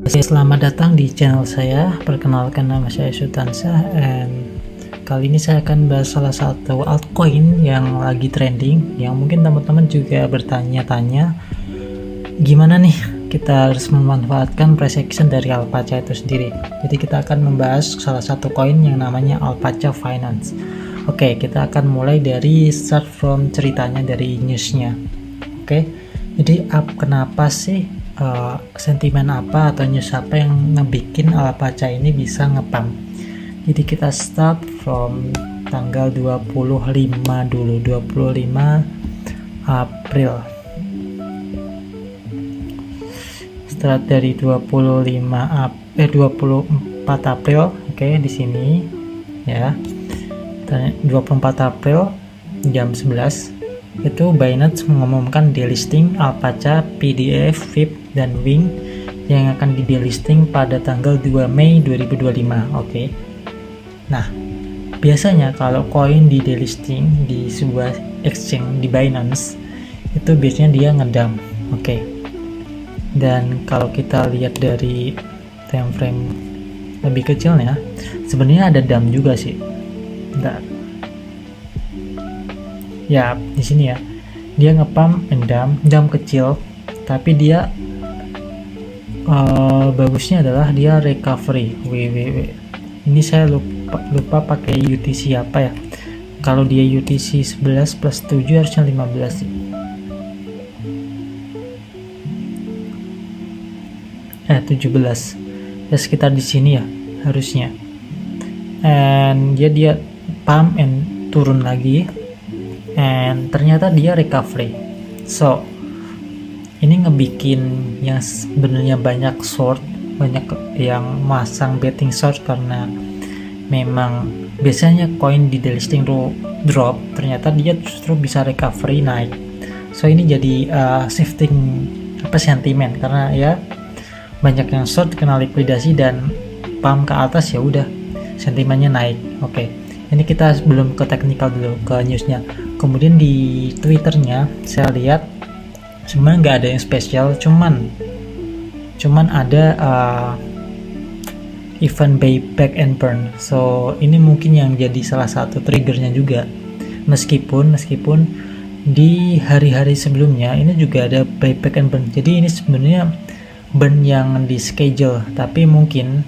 Selamat datang di channel saya. Perkenalkan, nama saya Sultansyah, and kali ini saya akan bahas salah satu altcoin yang lagi trending, yang mungkin teman-teman juga bertanya-tanya gimana nih kita harus memanfaatkan price action dari Alpaca itu sendiri. Jadi kita akan membahas salah satu koin yang namanya Alpaca Finance. Oke, kita akan mulai dari start from ceritanya, dari newsnya. Oke, jadi kenapa sih sentimen apa atau news apa yang ngebikin Alpaca ini bisa ngepump. Jadi kita start from tanggal 25 dulu, 25 April. Start dari 24 April, oke, di sini ya. 24 April jam 11 itu Binance mengumumkan delisting Alpaca, PDF, VIP, dan Wing yang akan di delisting pada tanggal 2 Mei 2025. Oke. Nah, biasanya kalau koin di delisting di sebuah exchange di Binance itu biasanya dia ngedump. Oke. Dan kalau kita lihat dari time frame lebih kecilnya, sebenarnya ada dump juga sih. Bentar. Ya, di sini ya, dia ngepump dump kecil, tapi dia bagusnya adalah dia recovery. Ini saya lupa pakai UTC apa ya. Kalau dia UTC 11 plus 7 harusnya 15 sih. 17 ya, sekitar di sini ya harusnya. And dia pump and turun lagi, and ternyata dia recovery. So ini ngebikin yang sebenarnya banyak short, banyak yang masang betting short, karena memang biasanya koin di delisting drop, ternyata dia justru bisa recovery naik. So ini jadi shifting sentimen, karena ya banyak yang short kena likuidasi dan pump ke atas, ya udah sentimennya naik. Oke. Ini kita belum ke technical dulu, ke newsnya. Kemudian di Twitternya saya lihat sebenarnya nggak ada yang spesial, cuman ada event buyback and burn. So ini mungkin yang jadi salah satu triggernya juga. Meskipun di hari-hari sebelumnya ini juga ada buyback and burn. Jadi ini sebenarnya burn yang di schedule, tapi mungkin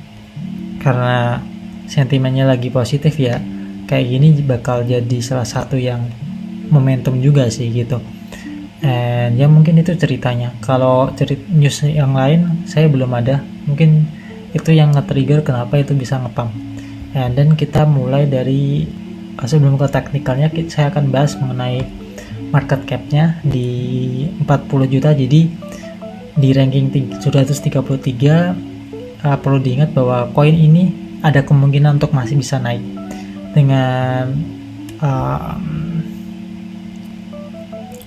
karena sentimennya lagi positif ya, kayak gini bakal jadi salah satu yang momentum juga sih gitu. And ya mungkin itu ceritanya. Kalau news yang lain saya belum ada, mungkin itu yang nge-trigger kenapa itu bisa ngepump. And then kita mulai dari, sebelum ke teknikalnya, saya akan bahas mengenai market cap-nya di 40 juta. Jadi di ranking 733, perlu diingat bahwa koin ini ada kemungkinan untuk masih bisa naik dengan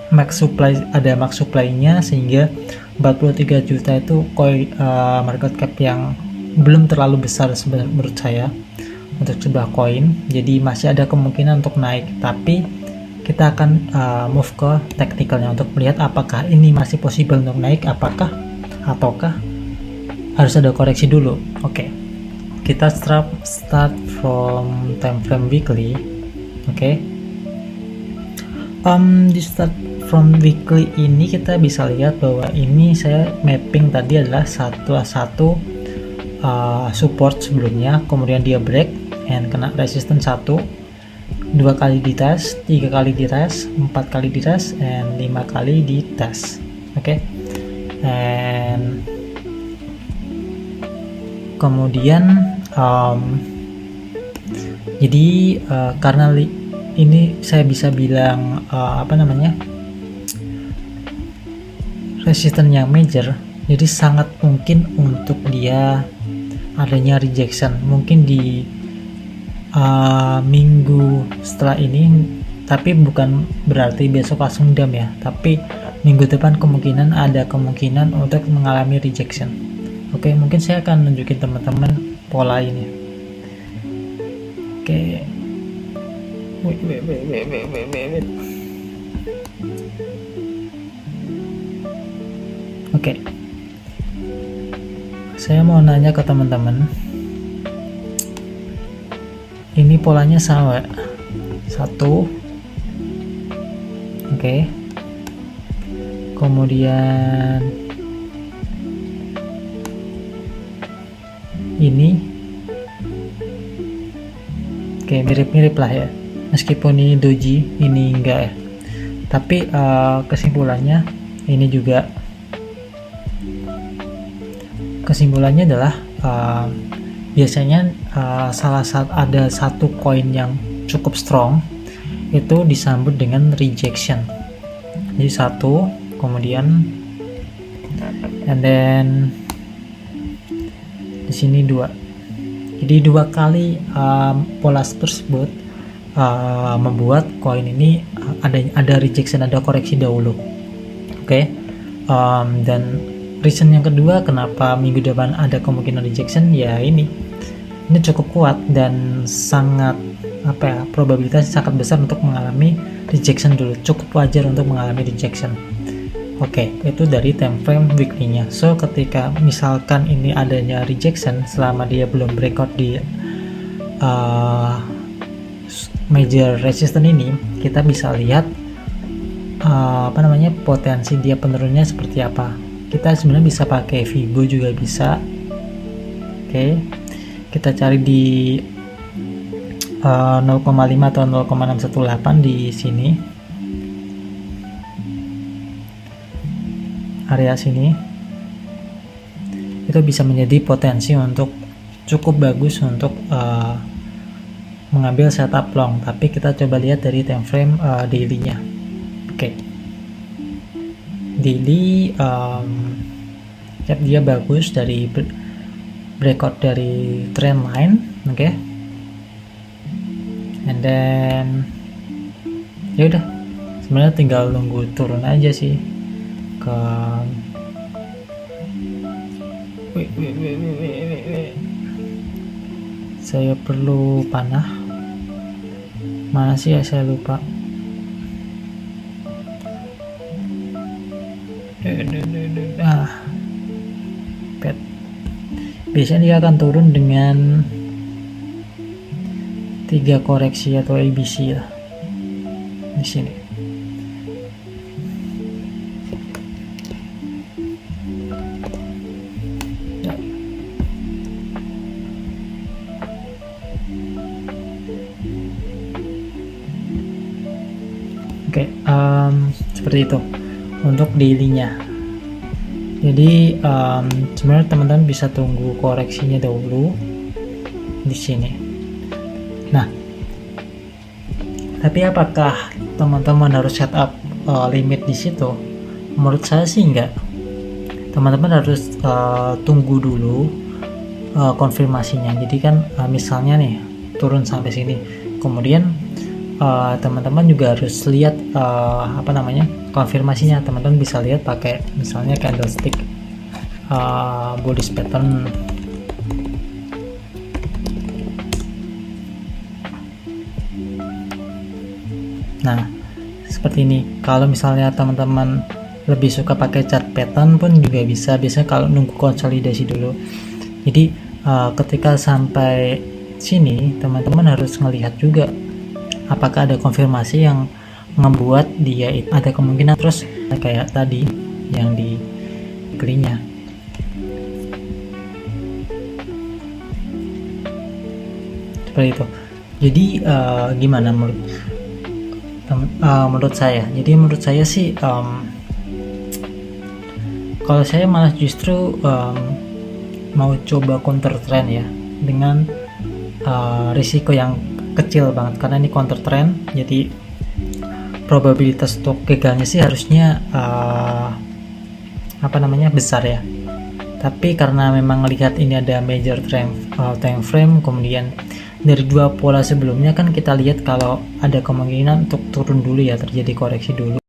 max supply-nya, sehingga 43 juta itu koin market cap yang belum terlalu besar menurut saya untuk sebuah koin. Jadi masih ada kemungkinan untuk naik, tapi kita akan move ke teknikalnya untuk melihat apakah ini masih possible untuk naik, ataukah harus ada koreksi dulu. Oke. Kita start from time frame weekly. Oke. Di start from weekly ini kita bisa lihat bahwa ini saya mapping tadi adalah satu support sebelumnya, kemudian dia break and kena resistance 1, 2 kali di tes, 3 kali di tes, 4 kali di tes, and 5 kali di tes. Oke. And kemudian jadi karena ini saya bisa bilang resisten yang major, jadi sangat mungkin untuk dia adanya rejection mungkin di minggu setelah ini, tapi bukan berarti besok langsung dump ya, tapi minggu depan ada kemungkinan untuk mengalami rejection. Oke, mungkin saya akan nunjukin teman-teman pola ini. Oke. Wait. Oke. saya mau nanya ke teman-teman, ini polanya sama satu, oke. Kemudian ini oke, mirip-mirip lah ya, meskipun ini doji, ini enggak ya, tapi kesimpulannya ini juga, kesimpulannya adalah biasanya ada satu koin yang cukup strong itu disambut dengan rejection. Jadi satu, kemudian and then di sini dua. Jadi dua kali pola tersebut membuat koin ini ada rejection, ada koreksi dahulu. Oke. Dan reason yang kedua kenapa minggu depan ada kemungkinan rejection, ya ini cukup kuat dan sangat probabilitas sangat besar untuk mengalami rejection dulu, cukup wajar untuk mengalami rejection. Oke, itu dari time frame weekly-nya. So ketika misalkan ini adanya rejection selama dia belum breakout di major resistance ini, kita bisa lihat potensi dia penurunnya seperti apa. Kita sebenarnya bisa pakai Fibo juga bisa. Oke, kita cari di 0,5 atau 0,618 di sini, area sini, itu bisa menjadi potensi untuk cukup bagus untuk mengambil setup long. Tapi kita coba lihat dari time frame daily-nya. Oke. Daily dia bagus dari breakout dari trend line, oke. And then ya udah, sebenarnya tinggal nunggu turun aja sih ke saya perlu panah, mana sih ya, saya lupa. Pet. Biasanya dia akan turun dengan 3 koreksi atau ABC lah di sini. Ya. Oke, seperti itu untuk daily-nya. Jadi sebenarnya teman-teman bisa tunggu koreksinya dahulu di sini. Nah, tapi apakah teman-teman harus setup limit di situ? Menurut saya sih enggak. Teman-teman harus tunggu dulu konfirmasinya. Jadi kan misalnya nih turun sampai sini, kemudian teman-teman juga harus lihat konfirmasinya. Teman-teman bisa lihat pakai misalnya candlestick bullish pattern. Nah, seperti ini. Kalau misalnya teman-teman lebih suka pakai chart pattern pun juga bisa. Biasanya kalau nunggu konsolidasi dulu. Jadi ketika sampai sini, teman-teman harus melihat juga apakah ada konfirmasi yang membuat dia ada kemungkinan terus kayak tadi yang di weekly-nya. Seperti itu. Jadi gimana menurut saya? Jadi menurut saya sih kalau saya malah justru mau coba counter trend ya, dengan risiko yang kecil banget karena ini counter trend. Jadi probabilitas untuk gagalnya sih harusnya besar ya. Tapi karena memang lihat ini ada major time frame, kemudian dari dua pola sebelumnya kan kita lihat kalau ada kemungkinan untuk turun dulu ya, terjadi koreksi dulu.